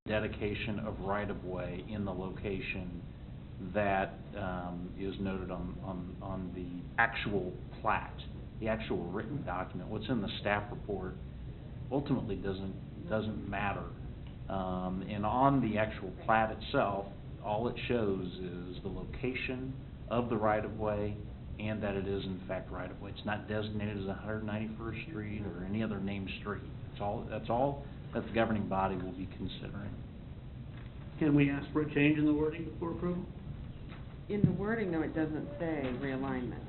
dedication of right-of-way in the location that is noted on the actual plat, the actual written document. What's in the staff report ultimately doesn't matter. And on the actual plat itself, all it shows is the location of the right-of-way and that it is in fact right-of-way. It's not designated as 191st Street or any other named street. That's all that the governing body will be considering. Can we ask for a change in the wording before approval? In the wording, though, it doesn't say realignment.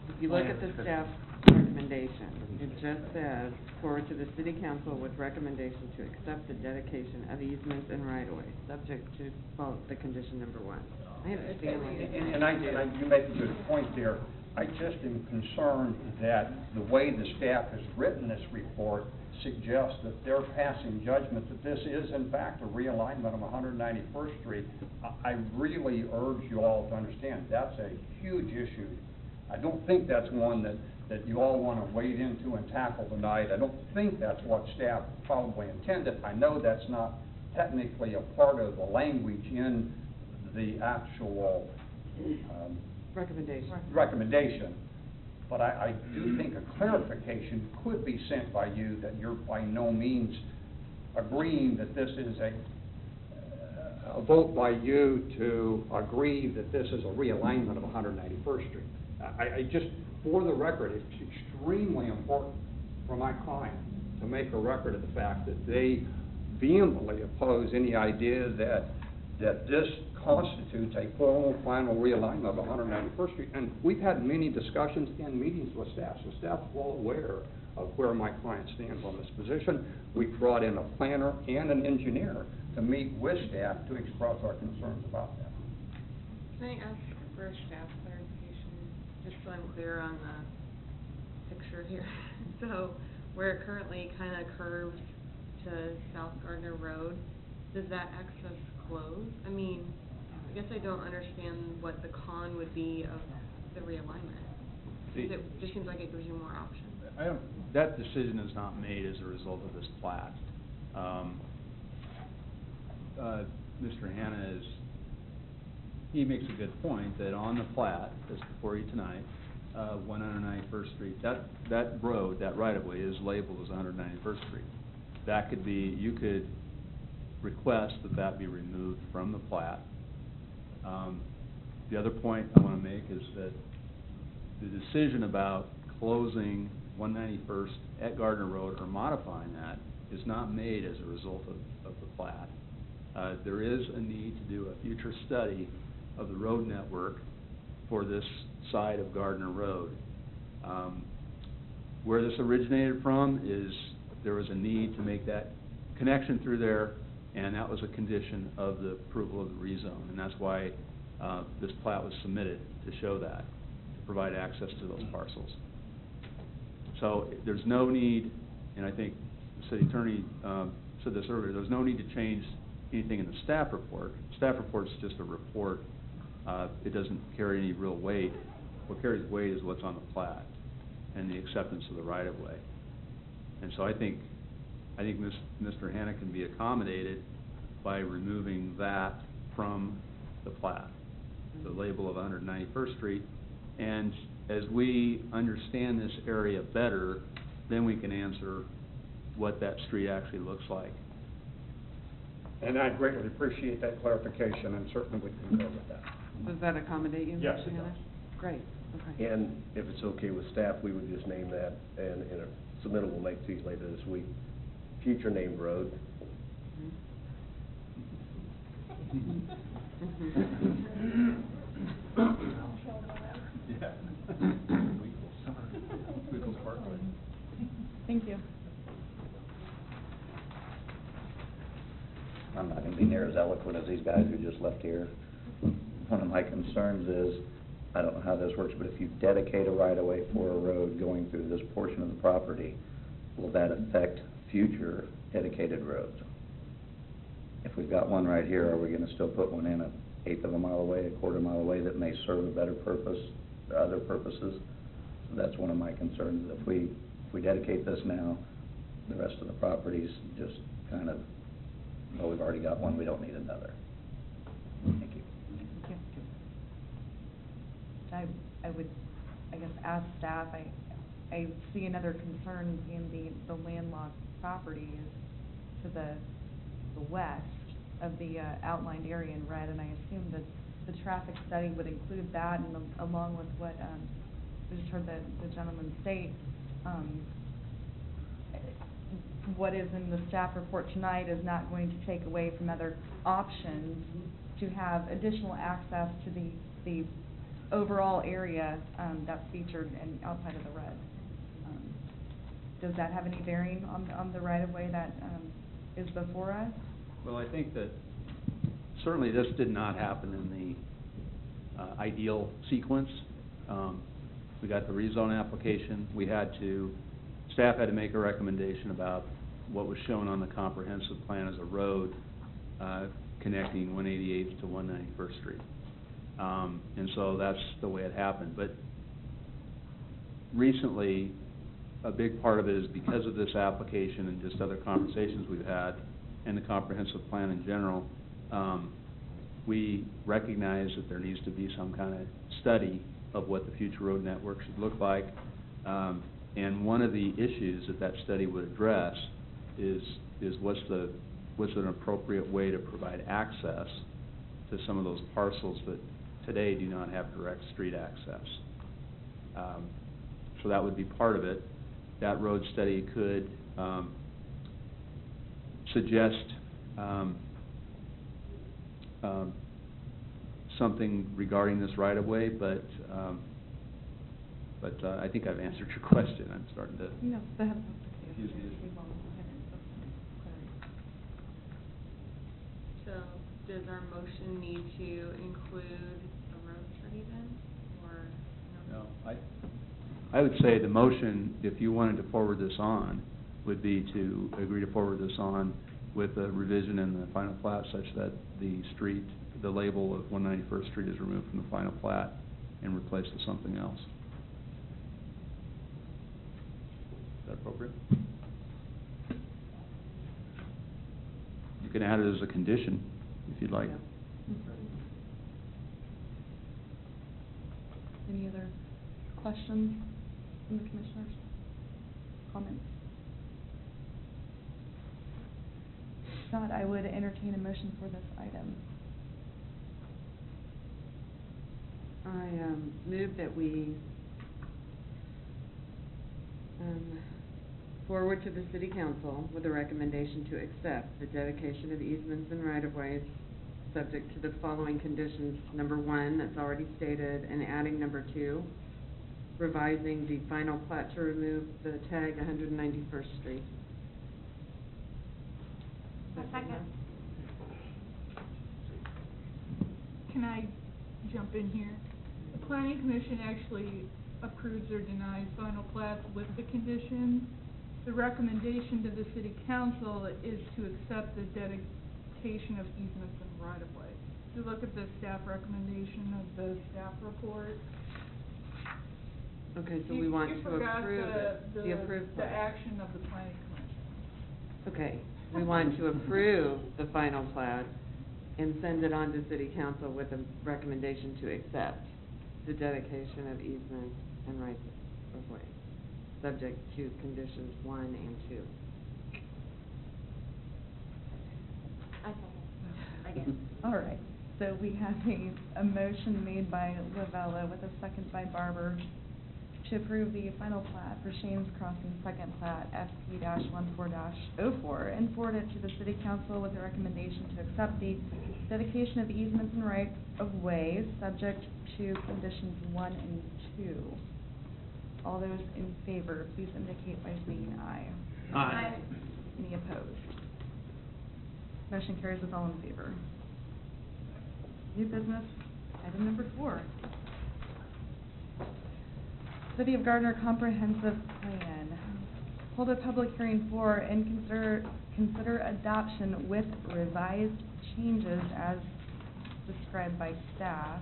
If you look at the staff recommendation, it just says, forward to the city council with recommendation to accept the dedication of easements and right-of-way, subject to, well, the condition number 1. I understand what you're saying. And you make a good point there. I just am concerned that the way the staff has written this report suggests that they're passing judgment that this is in fact a realignment of 191st Street. I really urge you all to understand that's a huge issue. I don't think that's one that you all want to wade into and tackle tonight. I don't think that's what staff probably intended. I know that's not technically a part of the language in the actual recommendation. But I do think a clarification could be sent by you that you're by no means agreeing that this is a vote by you to agree that this is a realignment of 191st Street. I just, for the record, it's extremely important for my client to make a record of the fact that they vehemently oppose any idea that this constitutes a formal final realignment of 191st Street. And we've had many discussions and meetings with staff, so staff's well aware of where my client stands on this position. We've brought in a planner and an engineer to meet with staff to express our concerns about that. Can I ask for staff clarification, just so I'm clear on the picture here? So where it currently kind of curves to South Gardner Road, does that access close? I mean, I guess I don't understand what the con would be of the realignment. It just seems like it gives you more options. That decision is not made as a result of this plat. Mr. Hanna he makes a good point that on the plat that's before you tonight, 191st Street, that road, that right-of-way is labeled as 191st Street. That could be, you could request that be removed from the plat. The other point I want to make is that the decision about closing 191st at Gardner Road or modifying that is not made as a result of the plat. There is a need to do a future study of the road network for this side of Gardner Road. Where this originated from is there was a need to make that connection through there, and that was a condition of the approval of the rezone, and that's why this plat was submitted to show that, to provide access to those parcels. So there's no need, and I think the city attorney said this earlier, there's no need to change anything in the staff report. Staff report's just a report. It doesn't carry any real weight. What carries weight is what's on the plat and the acceptance of the right-of-way. And so I think Mr. Hanna can be accommodated by removing that from the plat, the label of 191st Street. And as we understand this area better, then we can answer what that street actually looks like. And I greatly appreciate that clarification, and certainly would concur with that. Does that accommodate you, Yes, Mr. it Hanna? does. Great, okay. And if it's okay with staff, we would just name that, and in a submittal we'll make to you later this week, future named road. Thank you. I'm not going to be near as eloquent as these guys who just left here. One of my concerns is, I don't know how this works, but if you dedicate a right-of-way for a road going through this portion of the property, will that affect future dedicated roads? If we've got one right here, are we going to still put one in 1/8 of a mile away, 1/4 mile away that may serve a better purpose, other purposes? So that's one of my concerns. If we dedicate this now, the rest of the properties just kind of well, we've already got one, we don't need another. Thank you. Thank you. I would, I guess, ask staff, I see another concern being the landlocked property is to the west of the outlined area in red, and I assume that the traffic study would include that, and along with what we just heard the gentleman state, what is in the staff report tonight is not going to take away from other options to have additional access to the overall area that's featured and outside of the red. Does that have any bearing on the right-of-way that is before us? Well, I think that certainly this did not happen in the ideal sequence. We got the rezone application, staff had to make a recommendation about what was shown on the comprehensive plan as a road connecting 188th to 191st Street. And so that's the way it happened. But recently, a big part of it is because of this application and just other conversations we've had, and the comprehensive plan in general, we recognize that there needs to be some kind of study of what the future road network should look like. And one of the issues that study would address is what's an appropriate way to provide access to some of those parcels that today do not have direct street access. So that would be part of it. That road study could suggest something regarding this right-of-way, but I think I've answered your question. I'm starting to... No, that's Excuse me. So, does our motion need to include a road study then, or no? No, I would say the motion, if you wanted to forward this on, would be to agree to forward this on with a revision in the final plat such that the label of 191st Street is removed from the final plat and replaced with something else. Is that appropriate? You can add it as a condition if you'd like. Any other questions from the commissioners? Comments? If not, I would entertain a motion for this item. I move that we forward to the city council with a recommendation to accept the dedication of easements and right-of-ways subject to the following conditions. Number 1, that's already stated, and adding number 2, revising the final plat to remove the tag 191st Street. Second. Can I jump in here? The planning commission actually approves or denies final plats with the conditions. The recommendation to the city council is to accept the dedication of easements and right-of-way. If you look at the staff recommendation of the staff report. Okay, so we want to approve the action of the planning commission. Okay, we want to approve the final plat and send it on to city council with a recommendation to accept the dedication of easements and rights of way, subject to conditions 1 and 2. All right, so we have a motion made by Lavella with a second by Barber to approve the final plat for Shane's Crossing second plat SP-14-04 and forward it to the city council with a recommendation to accept the dedication of easements and right of way subject to conditions 1 and 2. All those in favor, please indicate by saying aye. Aye. Any opposed? Motion carries with all in favor. New business, item number 4. City of Gardner Comprehensive Plan. Hold a public hearing for and consider adoption with revised changes as described by staff.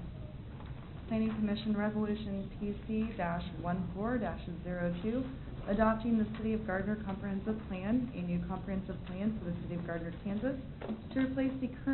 Planning Commission Resolution PC-14-02, adopting the City of Gardner Comprehensive Plan, a new comprehensive plan for the City of Gardner, Kansas, to replace the current